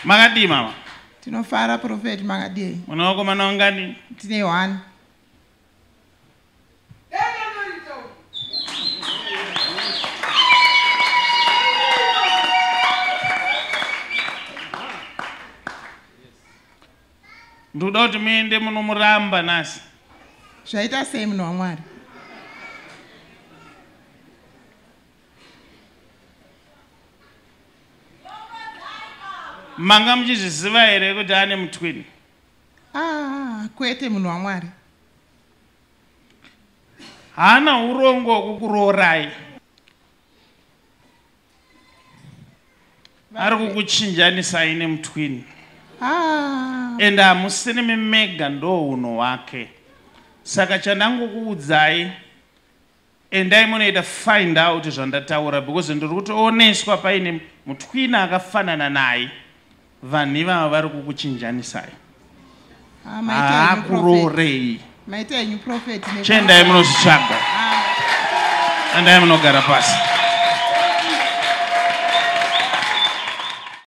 Makadi mama. Tinofara prophet makadi. Munoko manongani. Tine 1. Ndoda kuti muende munomuramba nasi. Zvaita sei munhu waMwari? Manga muchizviziva here kuti ane mutwini? Kwete munhu waMwari. Hana urongo hwekukurorai. Ari kukuchinjanisai nemutwini. Ende hamusini mimega ndo uno wake. Saka chandangokuudzai endai munoita find out zvandataura because ndiri kutooneswa paine mutwina akafanana naye. Vanhu ivava vari kukuchinjanisai. Haakurorei. Maita yenyu prophet. Chendai munozvitsvaga. Endai munogara pasi.